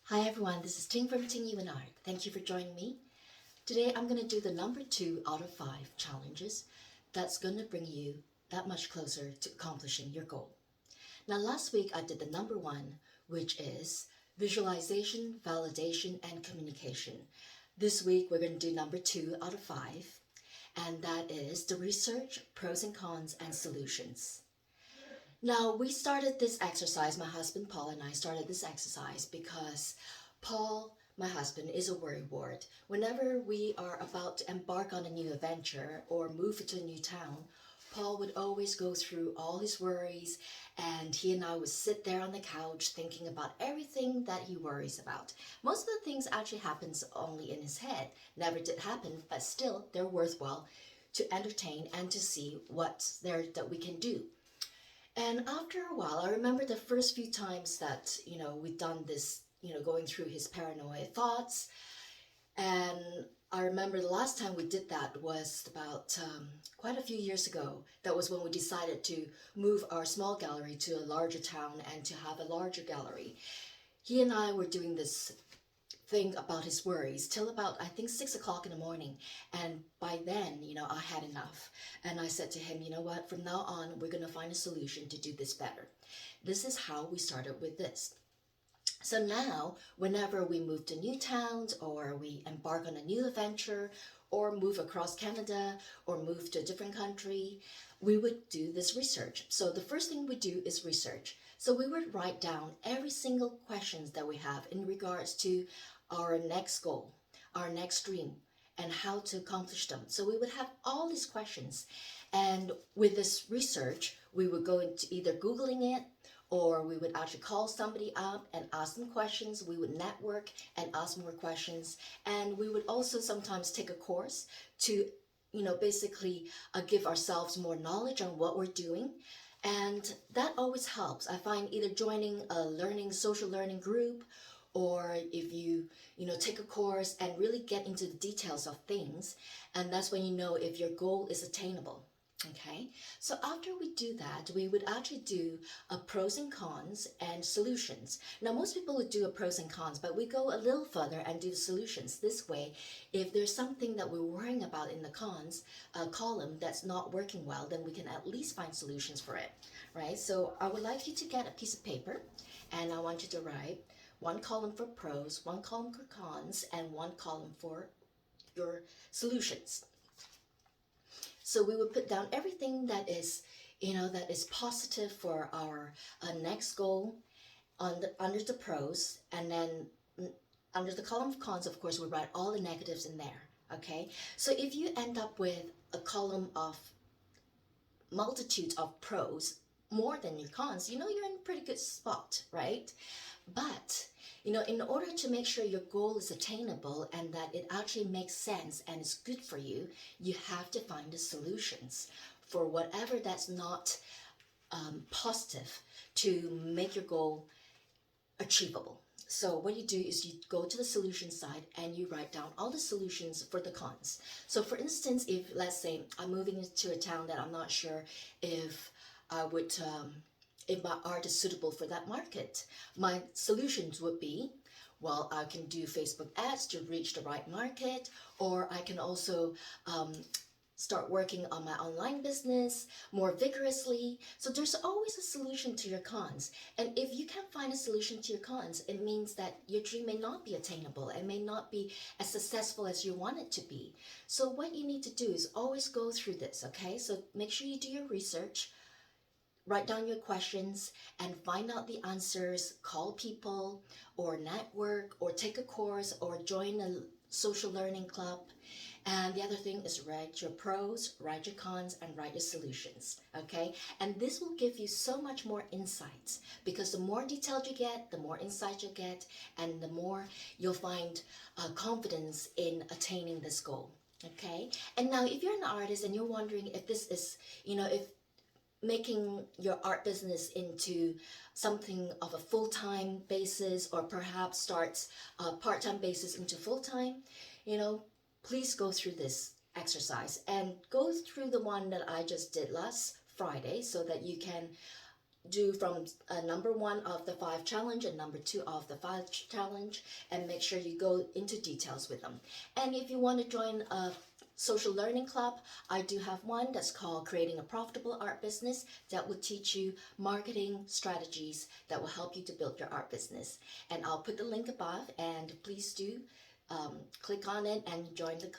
Hi everyone, this is Ting from Ting You and Art. Thank you for joining me. Today I'm going to do the number 2 out of 5 challenges that's going to bring you that much closer to accomplishing your goal. Now last week I did the number 1, which is visualization, validation, and communication. This week we're going to do number 2 out of 5, and that is the research, pros and cons, and solutions. Now, we started this exercise, my husband Paul and I started this exercise because Paul, my husband, is a worrywart. Whenever we are about to embark on a new adventure or move to a new town, Paul would always go through all his worries, and he and I would sit there on the couch thinking about everything that he worries about. Most of the things actually happens only in his head, never did happen, but still they're worthwhile to entertain and to see what's there that we can do. And after a while, I remember the first few times that, we'd done this, going through his paranoid thoughts. And I remember the last time we did that was about quite a few years ago. That was when we decided to move our small gallery to a larger town and to have a larger gallery. He and I were doing this thing about his worries till about, I think, 6 o'clock in the morning. And by then, I had enough. And I said to him, you know what, from now on, we're going to find a solution to do this better. This is how we started with this. So now, whenever we move to new towns or we embark on a new adventure or move across Canada or move to a different country, we would do this research. So the first thing we do is research. So we would write down every single questions that we have in regards to our next goal, our next dream, and how to accomplish them. So we would have all these questions. And with this research, we would go into either Googling it, or we would actually call somebody up and ask them questions. We would network and ask more questions. And we would also sometimes take a course to, basically give ourselves more knowledge on what we're doing. And that always helps. I find either joining a social learning group, or if you take a course and really get into the details of things, and that's when you know if your goal is attainable. Okay, so after we do that, we would actually do a pros and cons and solutions. Now, most people would do a pros and cons, but we go a little further and do the solutions. This way, if there's something that we're worrying about in the cons column that's not working well, then we can at least find solutions for it, right? So I would like you to get a piece of paper, and I want you to write one column for pros, one column for cons, and one column for your solutions. So we would put down everything that is, that is positive for our next goal under the pros, and then under the column of cons, of course, we write all the negatives in there. Okay, so if you end up with a column of multitudes of pros more than your cons, you're in a pretty good spot, right? But in order to make sure your goal is attainable and that it actually makes sense and is good for you, you have to find the solutions for whatever that's not positive to make your goal achievable. So what you do is you go to the solution side and you write down all the solutions for the cons. So for instance, if let's say I'm moving into a town that I'm not sure if I would if my art is suitable for that market, my solutions would be, well, I can do Facebook ads to reach the right market, or I can also start working on my online business more vigorously. So there's always a solution to your cons. And if you can't find a solution to your cons, it means that your dream may not be attainable and may not be as successful as you want it to be. So what you need to do is always go through this, okay? So make sure you do your research, write down your questions, and find out the answers. Call people or network or take a course or join a social learning club. And the other thing is write your pros, write your cons, and write your solutions, okay? And this will give you so much more insights, because the more detailed you get, the more insight you get, and the more you'll find confidence in attaining this goal, okay? And now if you're an artist and you're wondering if this is, if making your art business into something of a full-time basis, or perhaps starts a part-time basis into full-time, please go through this exercise and go through the one that I just did last Friday so that you can do from number 1 of the 5 challenge and number 2 of the 5 challenge, and make sure you go into details with them. And if you want to join a social learning club, I do have one that's called Creating a Profitable Art Business that will teach you marketing strategies that will help you to build your art business. And I'll put the link above, and please do click on it and join the club.